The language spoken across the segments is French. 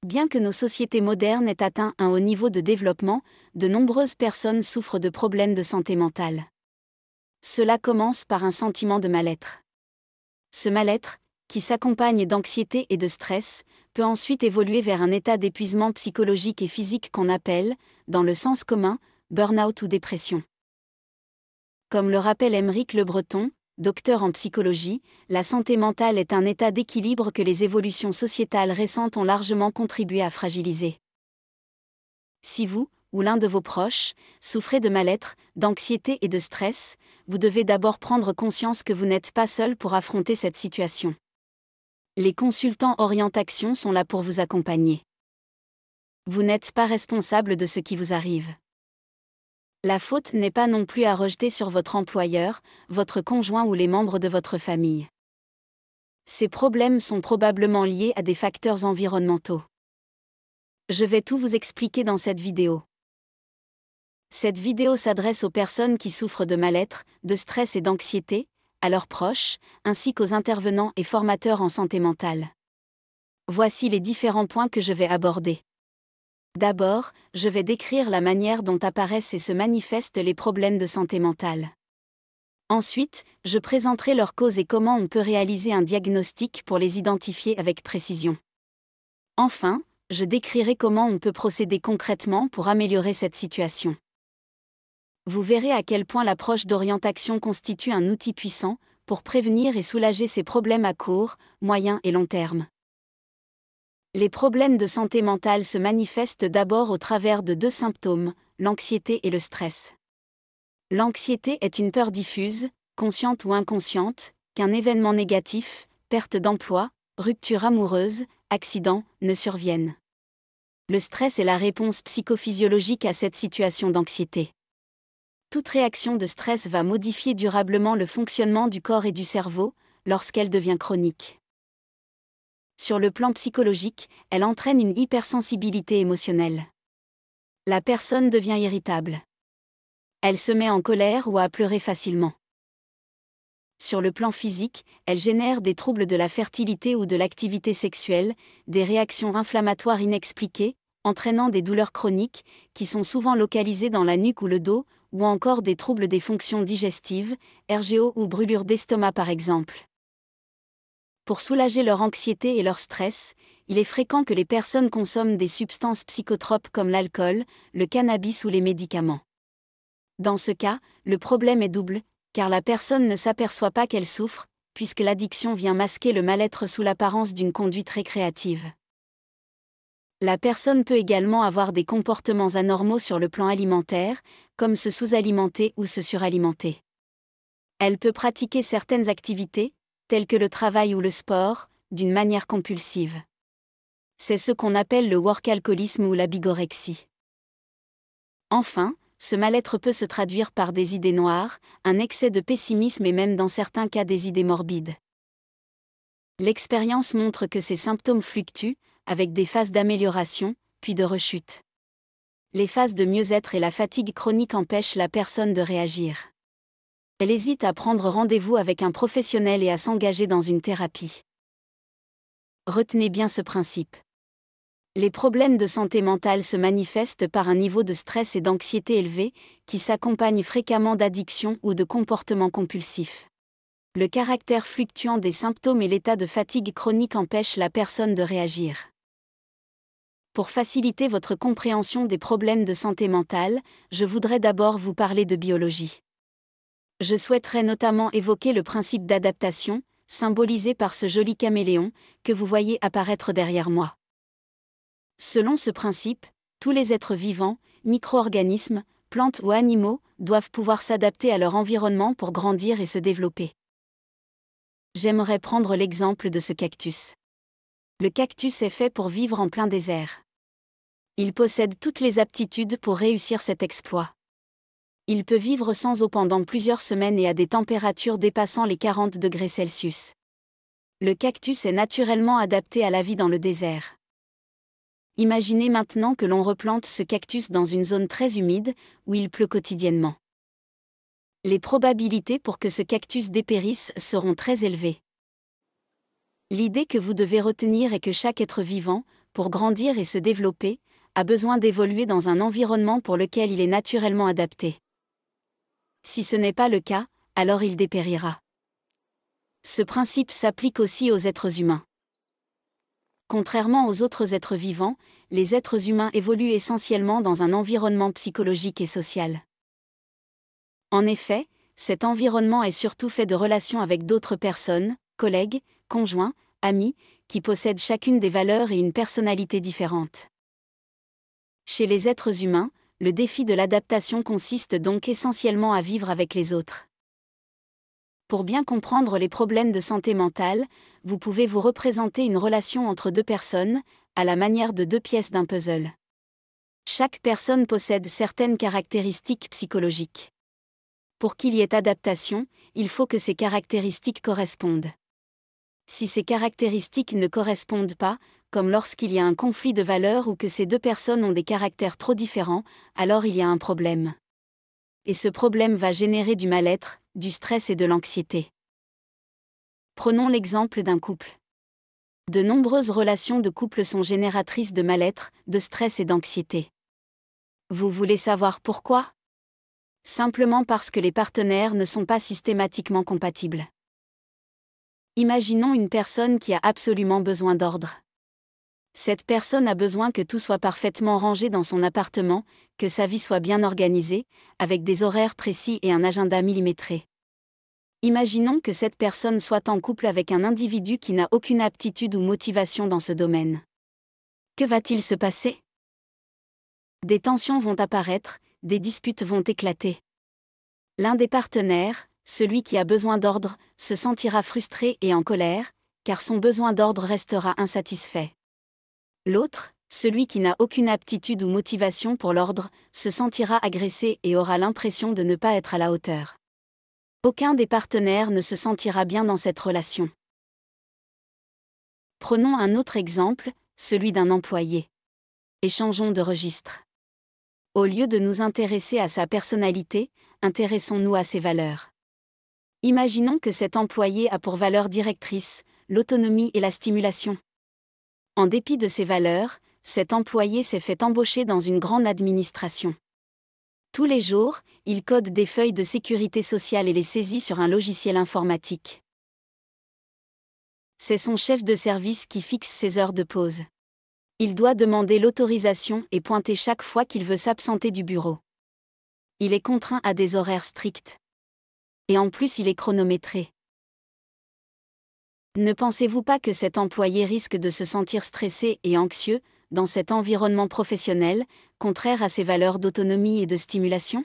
Bien que nos sociétés modernes aient atteint un haut niveau de développement, de nombreuses personnes souffrent de problèmes de santé mentale. Cela commence par un sentiment de mal-être. Ce mal-être, qui s'accompagne d'anxiété et de stress, peut ensuite évoluer vers un état d'épuisement psychologique et physique qu'on appelle, dans le sens commun, burn-out ou dépression. Comme le rappelle Aymeric Le Breton, docteur en psychologie, la santé mentale est un état d'équilibre que les évolutions sociétales récentes ont largement contribué à fragiliser. Si vous, ou l'un de vos proches, souffrez de mal-être, d'anxiété et de stress, vous devez d'abord prendre conscience que vous n'êtes pas seul pour affronter cette situation. Les consultants Orientation sont là pour vous accompagner. Vous n'êtes pas responsable de ce qui vous arrive. La faute n'est pas non plus à rejeter sur votre employeur, votre conjoint ou les membres de votre famille. Ces problèmes sont probablement liés à des facteurs environnementaux. Je vais tout vous expliquer dans cette vidéo. Cette vidéo s'adresse aux personnes qui souffrent de mal-être, de stress et d'anxiété, à leurs proches, ainsi qu'aux intervenants et formateurs en santé mentale. Voici les différents points que je vais aborder. D'abord, je vais décrire la manière dont apparaissent et se manifestent les problèmes de santé mentale. Ensuite, je présenterai leurs causes et comment on peut réaliser un diagnostic pour les identifier avec précision. Enfin, je décrirai comment on peut procéder concrètement pour améliorer cette situation. Vous verrez à quel point l'approche d'orientation constitue un outil puissant pour prévenir et soulager ces problèmes à court, moyen et long terme. Les problèmes de santé mentale se manifestent d'abord au travers de deux symptômes, l'anxiété et le stress. L'anxiété est une peur diffuse, consciente ou inconsciente, qu'un événement négatif, perte d'emploi, rupture amoureuse, accident, ne survienne. Le stress est la réponse psychophysiologique à cette situation d'anxiété. Toute réaction de stress va modifier durablement le fonctionnement du corps et du cerveau, lorsqu'elle devient chronique. Sur le plan psychologique, elle entraîne une hypersensibilité émotionnelle. La personne devient irritable. Elle se met en colère ou à pleurer facilement. Sur le plan physique, elle génère des troubles de la fertilité ou de l'activité sexuelle, des réactions inflammatoires inexpliquées, entraînant des douleurs chroniques, qui sont souvent localisées dans la nuque ou le dos, ou encore des troubles des fonctions digestives, RGO ou brûlures d'estomac par exemple. Pour soulager leur anxiété et leur stress, il est fréquent que les personnes consomment des substances psychotropes comme l'alcool, le cannabis ou les médicaments. Dans ce cas, le problème est double, car la personne ne s'aperçoit pas qu'elle souffre, puisque l'addiction vient masquer le mal-être sous l'apparence d'une conduite récréative. La personne peut également avoir des comportements anormaux sur le plan alimentaire, comme se sous-alimenter ou se suralimenter. Elle peut pratiquer certaines activités, telles que le travail ou le sport, d'une manière compulsive. C'est ce qu'on appelle le workalcoolisme ou la bigorexie. Enfin, ce mal-être peut se traduire par des idées noires, un excès de pessimisme et même dans certains cas des idées morbides. L'expérience montre que ces symptômes fluctuent, avec des phases d'amélioration, puis de rechute. Les phases de mieux-être et la fatigue chronique empêchent la personne de réagir. Elle hésite à prendre rendez-vous avec un professionnel et à s'engager dans une thérapie. Retenez bien ce principe. Les problèmes de santé mentale se manifestent par un niveau de stress et d'anxiété élevé, qui s'accompagne fréquemment d'addiction ou de comportements compulsifs. Le caractère fluctuant des symptômes et l'état de fatigue chronique empêchent la personne de réagir. Pour faciliter votre compréhension des problèmes de santé mentale, je voudrais d'abord vous parler de biologie. Je souhaiterais notamment évoquer le principe d'adaptation, symbolisé par ce joli caméléon, que vous voyez apparaître derrière moi. Selon ce principe, tous les êtres vivants, micro-organismes, plantes ou animaux, doivent pouvoir s'adapter à leur environnement pour grandir et se développer. J'aimerais prendre l'exemple de ce cactus. Le cactus est fait pour vivre en plein désert. Il possède toutes les aptitudes pour réussir cet exploit. Il peut vivre sans eau pendant plusieurs semaines et à des températures dépassant les 40 degrés Celsius. Le cactus est naturellement adapté à la vie dans le désert. Imaginez maintenant que l'on replante ce cactus dans une zone très humide, où il pleut quotidiennement. Les probabilités pour que ce cactus dépérisse seront très élevées. L'idée que vous devez retenir est que chaque être vivant, pour grandir et se développer, a besoin d'évoluer dans un environnement pour lequel il est naturellement adapté. Si ce n'est pas le cas, alors il dépérira. Ce principe s'applique aussi aux êtres humains. Contrairement aux autres êtres vivants, les êtres humains évoluent essentiellement dans un environnement psychologique et social. En effet, cet environnement est surtout fait de relations avec d'autres personnes, collègues, conjoints, amis, qui possèdent chacune des valeurs et une personnalité différente. Chez les êtres humains, le défi de l'adaptation consiste donc essentiellement à vivre avec les autres. Pour bien comprendre les problèmes de santé mentale, vous pouvez vous représenter une relation entre deux personnes, à la manière de deux pièces d'un puzzle. Chaque personne possède certaines caractéristiques psychologiques. Pour qu'il y ait adaptation, il faut que ces caractéristiques correspondent. Si ces caractéristiques ne correspondent pas, comme lorsqu'il y a un conflit de valeurs ou que ces deux personnes ont des caractères trop différents, alors il y a un problème. Et ce problème va générer du mal-être, du stress et de l'anxiété. Prenons l'exemple d'un couple. De nombreuses relations de couple sont génératrices de mal-être, de stress et d'anxiété. Vous voulez savoir pourquoi ? Simplement parce que les partenaires ne sont pas systématiquement compatibles. Imaginons une personne qui a absolument besoin d'ordre. Cette personne a besoin que tout soit parfaitement rangé dans son appartement, que sa vie soit bien organisée, avec des horaires précis et un agenda millimétré. Imaginons que cette personne soit en couple avec un individu qui n'a aucune aptitude ou motivation dans ce domaine. Que va-t-il se passer ? Des tensions vont apparaître, des disputes vont éclater. L'un des partenaires, celui qui a besoin d'ordre, se sentira frustré et en colère, car son besoin d'ordre restera insatisfait. L'autre, celui qui n'a aucune aptitude ou motivation pour l'ordre, se sentira agressé et aura l'impression de ne pas être à la hauteur. Aucun des partenaires ne se sentira bien dans cette relation. Prenons un autre exemple, celui d'un employé. Et changeons de registre. Au lieu de nous intéresser à sa personnalité, intéressons-nous à ses valeurs. Imaginons que cet employé a pour valeur directrice l'autonomie et la stimulation. En dépit de ces valeurs, cet employé s'est fait embaucher dans une grande administration. Tous les jours, il code des feuilles de sécurité sociale et les saisit sur un logiciel informatique. C'est son chef de service qui fixe ses heures de pause. Il doit demander l'autorisation et pointer chaque fois qu'il veut s'absenter du bureau. Il est contraint à des horaires stricts. Et en plus il est chronométré. Ne pensez-vous pas que cet employé risque de se sentir stressé et anxieux, dans cet environnement professionnel, contraire à ses valeurs d'autonomie et de stimulation ?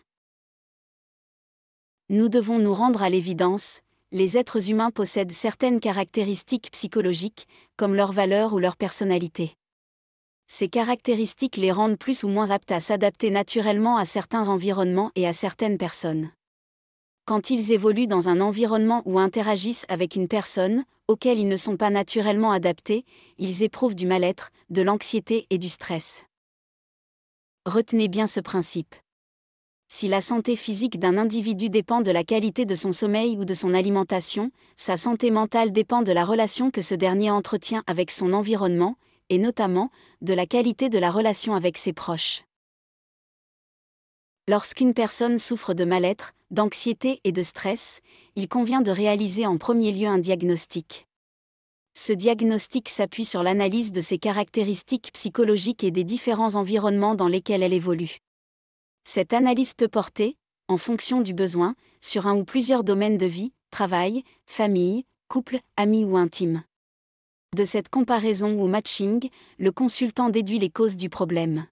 Nous devons nous rendre à l'évidence, les êtres humains possèdent certaines caractéristiques psychologiques, comme leurs valeurs ou leur personnalité. Ces caractéristiques les rendent plus ou moins aptes à s'adapter naturellement à certains environnements et à certaines personnes. Quand ils évoluent dans un environnement ou interagissent avec une personne, auquel ils ne sont pas naturellement adaptés, ils éprouvent du mal-être, de l'anxiété et du stress. Retenez bien ce principe. Si la santé physique d'un individu dépend de la qualité de son sommeil ou de son alimentation, sa santé mentale dépend de la relation que ce dernier entretient avec son environnement, et notamment, de la qualité de la relation avec ses proches. Lorsqu'une personne souffre de mal-être, d'anxiété et de stress, il convient de réaliser en premier lieu un diagnostic. Ce diagnostic s'appuie sur l'analyse de ses caractéristiques psychologiques et des différents environnements dans lesquels elle évolue. Cette analyse peut porter, en fonction du besoin, sur un ou plusieurs domaines de vie, travail, famille, couple, amis ou intime. De cette comparaison ou matching, le consultant déduit les causes du problème.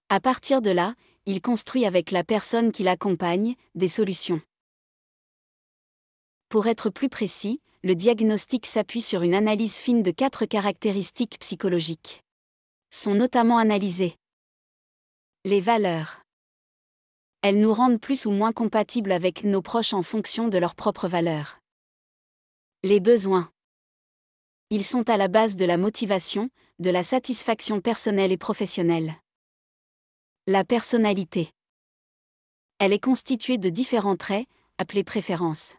À partir de là, il construit avec la personne qui l'accompagne des solutions. Pour être plus précis, le diagnostic s'appuie sur une analyse fine de 4 caractéristiques psychologiques. Sont notamment analysées les valeurs. Elles nous rendent plus ou moins compatibles avec nos proches en fonction de leurs propres valeurs. Les besoins. Ils sont à la base de la motivation, de la satisfaction personnelle et professionnelle. La personnalité. Elle est constituée de différents traits, appelés préférences.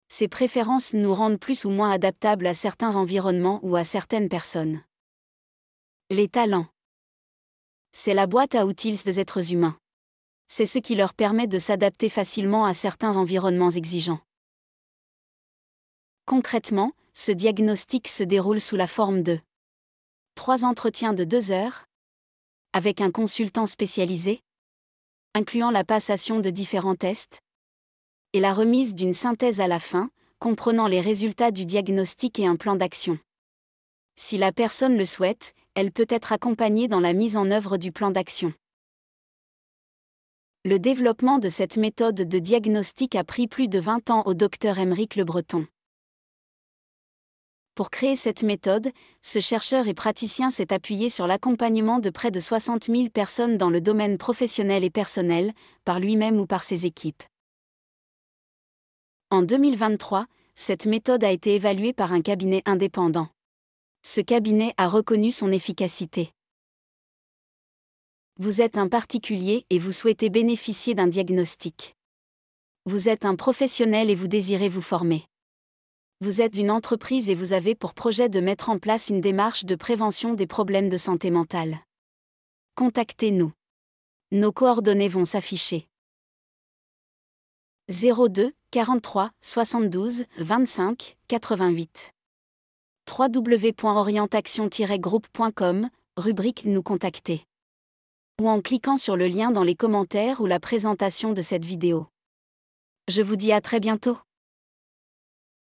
Ces préférences nous rendent plus ou moins adaptables à certains environnements ou à certaines personnes. Les talents. C'est la boîte à outils des êtres humains. C'est ce qui leur permet de s'adapter facilement à certains environnements exigeants. Concrètement, ce diagnostic se déroule sous la forme de 3 entretiens de 2 heures, avec un consultant spécialisé, incluant la passation de différents tests, et la remise d'une synthèse à la fin, comprenant les résultats du diagnostic et un plan d'action. Si la personne le souhaite, elle peut être accompagnée dans la mise en œuvre du plan d'action. Le développement de cette méthode de diagnostic a pris plus de 20 ans au Dr Aymeric Le Breton. Pour créer cette méthode, ce chercheur et praticien s'est appuyé sur l'accompagnement de près de 60 000 personnes dans le domaine professionnel et personnel, par lui-même ou par ses équipes. En 2023, cette méthode a été évaluée par un cabinet indépendant. Ce cabinet a reconnu son efficacité. Vous êtes un particulier et vous souhaitez bénéficier d'un diagnostic. Vous êtes un professionnel et vous désirez vous former. Vous êtes une entreprise et vous avez pour projet de mettre en place une démarche de prévention des problèmes de santé mentale. Contactez-nous. Nos coordonnées vont s'afficher. 02 43 72 25 88. www.orientation-groupe.com, rubrique Nous contacter. Ou en cliquant sur le lien dans les commentaires ou la présentation de cette vidéo. Je vous dis à très bientôt.